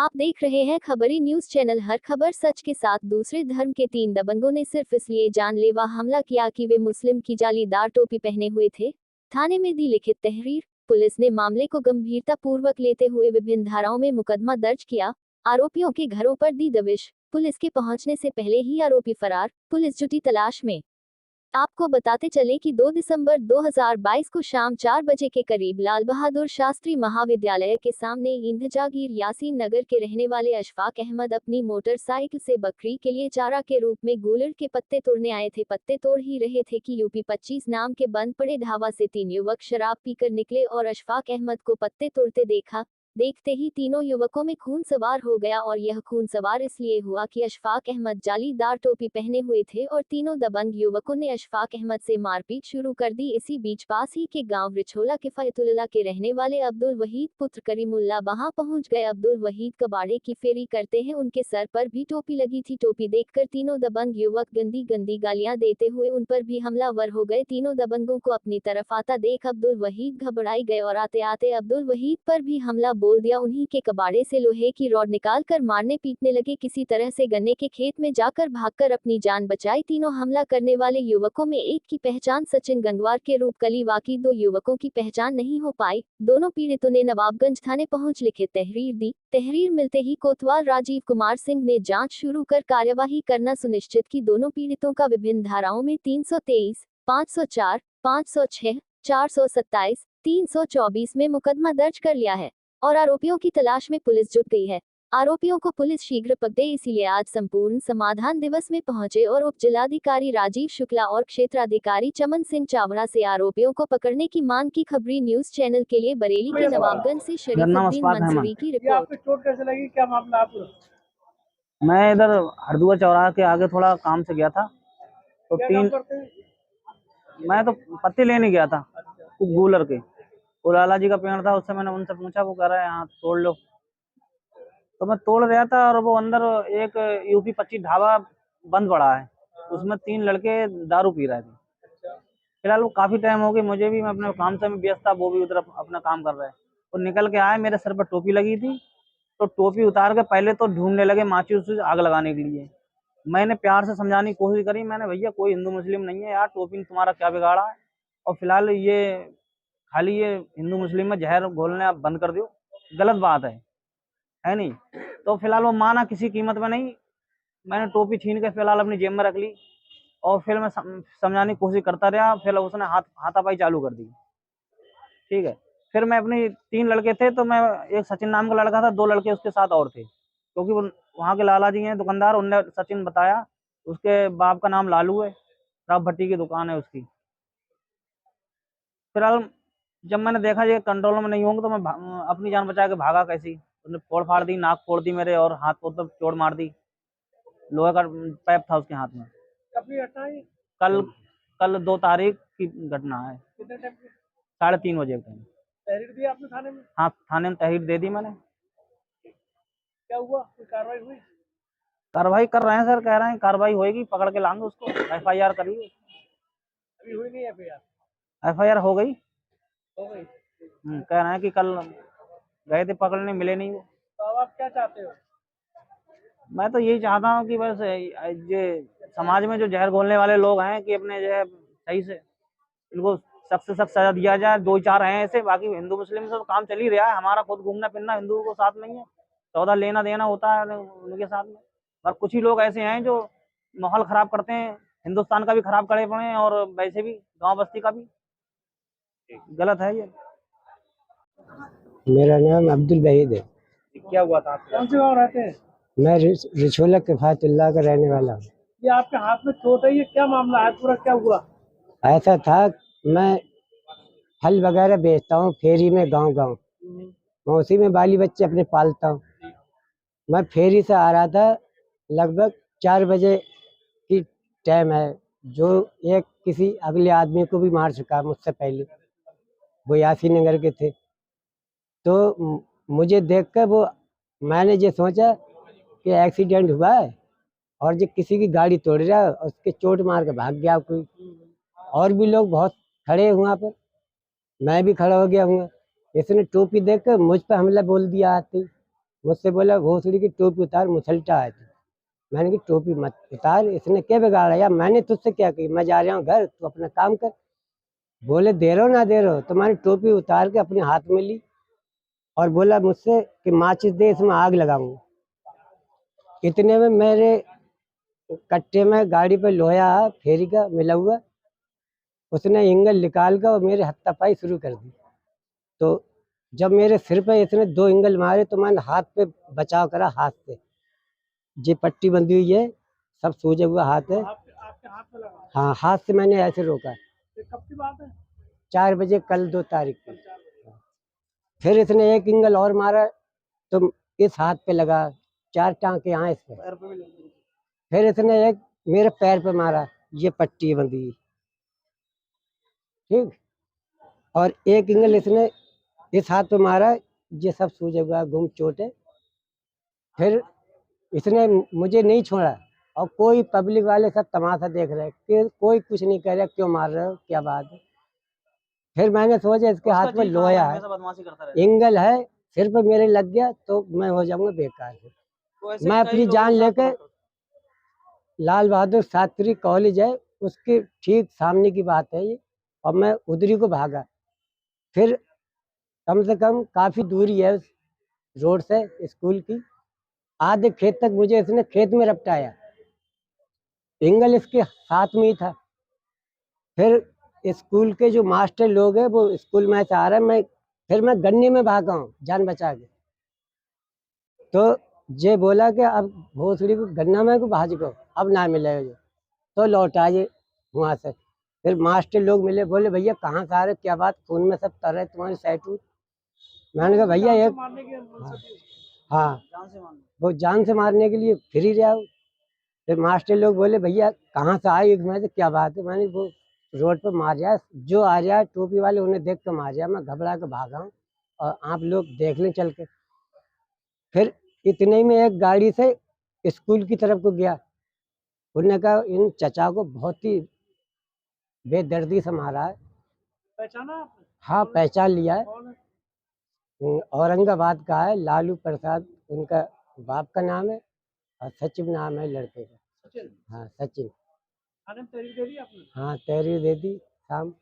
आप देख रहे हैं खबरी न्यूज चैनल। हर खबर सच के साथ। दूसरे धर्म के 3 दबंगों ने सिर्फ इसलिए जानलेवा हमला किया कि वे मुस्लिम की जालीदार टोपी पहने हुए थे। थाने में दी लिखित तहरीर। पुलिस ने मामले को गंभीरता पूर्वक लेते हुए विभिन्न धाराओं में मुकदमा दर्ज किया। आरोपियों के घरों पर दी दबिश। पुलिस के पहुंचने से पहले ही आरोपी फरार। पुलिस जुटी तलाश में। आपको बताते चले कि 2 दिसंबर 2022 को शाम 4 बजे के करीब लाल बहादुर शास्त्री महाविद्यालय के सामने इंदजागीर यासीन नगर के रहने वाले अशफाक अहमद अपनी मोटरसाइकिल से बकरी के लिए चारा के रूप में गूलर के पत्ते तोड़ने आए थे। पत्ते तोड़ ही रहे थे कि यूपी 25 नाम के बंद पड़े ढाबा से 3 युवक शराब पीकर निकले और अशफाक अहमद को पत्ते तोड़ते देखा। देखते ही तीनों युवकों में खून सवार हो गया और यह खून सवार इसलिए हुआ कि अशफाक अहमद जालीदार टोपी पहने हुए थे और तीनों दबंग युवकों ने अशफाक अहमद से मारपीट शुरू कर दी। इसी बीच पास ही के गांव रिछोला के फयतुल्ला के रहने वाले अब्दुल वहीद पुत्र करीमुल्ला वहां पहुंच गए। अब्दुल वहीद कबाड़े की फेरी करते हैं। उनके सर पर भी टोपी लगी थी। टोपी देखकर तीनों दबंग युवक गंदी गंदी गालियां देते हुए उन पर भी हमलावर हो गए। तीनों दबंगों को अपनी तरफ आता देख अब्दुल वहीद घबराई गए और आते आते अब्दुल वहीद पर भी हमला बोल दिया। उन्हीं के कबाड़े से लोहे की रॉड निकाल कर मारने पीटने लगे। किसी तरह से गन्ने के खेत में जाकर भागकर अपनी जान बचाई। तीनों हमला करने वाले युवकों में एक की पहचान सचिन गंगवार के रूप कली बाकी 2 युवकों की पहचान नहीं हो पाई। दोनों पीड़ितों ने नवाबगंज थाने पहुंच लिखित तहरीर दी। तहरीर मिलते ही कोतवाल राजीव कुमार सिंह ने जांच शुरू कर कार्यवाही करना सुनिश्चित की। दोनों पीड़ितों का विभिन्न धाराओं में 323, 504, 506, 427, 324 में मुकदमा दर्ज कर लिया है और आरोपियों की तलाश में पुलिस जुट गई है। आरोपियों को पुलिस शीघ्र पकड़े, इसीलिए आज संपूर्ण समाधान दिवस में पहुंचे और उप जिलाधिकारी राजीव शुक्ला और क्षेत्राधिकारी चमन सिंह चावड़ा से आरोपियों को पकड़ने की मांग की। खबरी न्यूज चैनल के लिए बरेली के नवाबगंज से शरीफुद्दीन मंसूरी की रिपोर्ट। आपको चोट कैसे लगी, क्या मामला? आप मैं इधर हरदुआ चौराहा के आगे थोड़ा काम से गया था तो मैं तो पत्ते लेने गया था गूलर के। वो लाला जी का पेड़ था, उससे मैंने उनसे पूछा, वो कह रहा है यहाँ तोड़ लो। तो मैं तोड़ रहा था और वो अंदर एक यूपी 25 ढाबा बंद पड़ा है, उसमें 3 लड़के दारू पी रहे थे। फिलहाल वो काफी टाइम हो गई, मुझे भी, मैं अपने काम से व्यस्त था, वो भी उधर अपना काम कर रहे हैं। वो निकल के आए, मेरे सर पर टोपी लगी थी तो टोपी उतार के पहले तो ढूंढने लगे माचिस से आग लगाने के लिए। मैंने प्यार से समझाने की कोशिश करी, मैंने भैया कोई हिंदू मुस्लिम नहीं है यार, टोपी ने तुम्हारा क्या बिगाड़ा है, और फिलहाल ये खाली ये हिंदू मुस्लिम में जहर घोलने आप बंद कर दो, गलत बात है नहीं। तो फिलहाल वो माना किसी कीमत में नहीं। मैंने टोपी छीन के फिलहाल अपनी जेब में रख ली और फिर मैं समझाने की कोशिश करता रहा। फिर उसने हाथापाई चालू कर दी। ठीक है, फिर मैं अपनी 3 लड़के थे, तो मैं, एक सचिन नाम का लड़का था, 2 लड़के उसके साथ और थे, क्योंकि वो वहाँ के लाला जी हैं दुकानदार, उनने सचिन बताया। उसके बाप का नाम लालू है, राव भट्टी की दुकान है उसकी। फिलहाल जब मैंने देखा ये कंट्रोल में नहीं होंगे तो मैं अपनी जान बचा के भागा कैसी। उसने फोड़ फाड़ दी, नाक फोड़ दी मेरे और हाथ पर चोट मार दी। लोहे का पाइप था उसके हाथ में। कल कल 2 तारीख की घटना है, 3:30 बजे का। तहरीर दी आपने थाने में? हाँ, थाने में तहरीर दे दी मैंने। क्या हुआ, कोई कार्रवाई हुई? कार्रवाई कर रहे हैं सर, कह रहे हैं कार्रवाई होगी, पकड़ के लाएंगे उसको, FIR करिए। अभी हुई नहीं FIR? FIR हो गई। कह रहे हैं कि कल गए थे पकड़ने, मिले नहीं वो। तो अब आप क्या चाहते हो? मैं तो यही चाहता हूँ कि बस ये समाज में जो जहर घोलने वाले लोग हैं कि अपने जो है सही से इनको सख्त से सख्त सजा दिया जाए। 2-4 हैं ऐसे, बाकी हिंदू मुस्लिम से तो काम चल ही रहा है। हमारा खुद घूमना फिरना हिंदुओं को साथ नहीं है, सौदा लेना देना होता है उनके साथ में। और कुछ ही लोग ऐसे हैं जो माहौल खराब करते हैं, हिंदुस्तान का भी खराब करे पड़े हैं और वैसे भी गांव बस्ती का भी। गलत है ये। मेरा नाम अब्दुल वहीद है। क्या हुआ था? कौन से गाँव रहते हैं? मैं रिछोला के फयतुल्ला का रहने वाला हूँ। ये आपके हाथ में चोट है, ये क्या मामला है पूरा, क्या हुआ? ऐसा था, मैं फल वगैरह बेचता हूँ फेरी में, गांव मैं उसी में बाली बच्चे अपने पालता हूँ। मैं फेरी से आ रहा था, लगभग 4 बजे की टाइम है, जो एक किसी अगले आदमी को भी मार चुका मुझसे पहले, वो यासीन नगर के थे। तो मुझे देखकर वो, मैंने ये सोचा कि एक्सीडेंट हुआ है और जो किसी की गाड़ी तोड़ रहा है, उसके चोट मार के भाग गया कोई। और भी लोग बहुत खड़े हैं वहाँ पर, मैं भी खड़ा हो गया हूँ। इसने टोपी देखकर मुझ पर हमला बोल दिया आते ही। मुझसे बोला भोसड़ी की टोपी उतार, मुसलटा है तू। मैंने कहा टोपी मत उतार, इसने क्या बिगाड़ा यार, मैंने तुझसे क्या की, मैं जा रहा हूँ घर, तू अपना काम कर। बोले दे रहो ना दे रहो, तो मैंने टोपी उतार के अपने हाथ में ली और बोला मुझसे कि माचिस दे, इसमें आग लगाऊंगा। इतने में मेरे कट्टे में गाड़ी पे लोहा फेरी का मिला हुआ, उसने एंगल निकाल कर और मेरे हत्थापाई शुरू कर दी। तो जब मेरे सिर पे इसने 2 एंगल मारे तो मैंने हाथ पे बचाव करा, हाथ से ये पट्टी बंधी हुई है, सब सूजा हुआ हाथ है। आपके हाथ में लगा? हाँ, हाथ से मैंने ऐसे रोका। ये कब की बात है? 4 बजे कल 2 तारीख को। फिर इसने एक एंगल और मारा तो इस हाथ पे लगा, 4 टांके यहाँ इस पे। पैर पे भी लगी? फिर इसने एक मेरे पैर पे मारा, ये पट्टी बंधी हुई, ठीक। और एक एंगल इसने इस हाथ पे मारा, ये सब सूजा हुआ गुम चोट है। फिर इसने मुझे नहीं छोड़ा और कोई पब्लिक वाले सब तमाशा देख रहे कि कोई कुछ नहीं कह रहा, क्यों मार रहे हो, क्या बात है। फिर मैंने सोचा इसके हाथ में लोहा है, एंगल है, सिर पे मेरे लग गया तो मैं हो जाऊंगा बेकार। मैं अपनी जान लेके लाल बहादुर शास्त्री कॉलेज है उसके ठीक सामने की बात है ये, और मैं उधरी को भागा। फिर कम से कम काफी दूरी है उस रोड से स्कूल की, आधे खेत तक मुझे इसने खेत में रपटाया, एंगल इसके साथ में ही था। फिर स्कूल के जो मास्टर लोग हैं वो स्कूल में से आ रहे हैं, फिर मैं गन्ने में भागा हूँ जान बचा के। तो ये बोला कि अब भोसड़ी को गन्ना में को भाज को अब ना मिलेगा जो, तो लौट आए वहाँ से। फिर मास्टर लोग मिले, बोले भैया कहाँ से आ रहे, क्या बात, खून में सब तर है तुम्हारी साइड। मैंने कहा भैया एक, मारने के मनसा थी? हाँ वो जान से मारने के लिए फिर ही रहा हूँ। फिर मास्टर लोग बोले भैया कहाँ से आए, मैं से क्या बात है, मैंने वो रोड पर मार रहा है, जो आ रहा है टोपी वाले उन्हें देख कर मार रहा, मैं घबरा के भागा हूँ और आप लोग देख लें चल के। फिर इतने में एक गाड़ी से स्कूल की तरफ को गया, उन्होंने कहा इन चचा को बहुत ही बेदर्दी से मारा है। पहचाना आपने? हाँ पहचान लिया है, कौन है? औरंगाबाद का है, लालू प्रसाद उनका बाप का नाम है और सचिन नाम है लड़के का। सचिन? हाँ सचिन। थाने में तहरीर दे दी आपने? हाँ तहरीर दे दी शाम।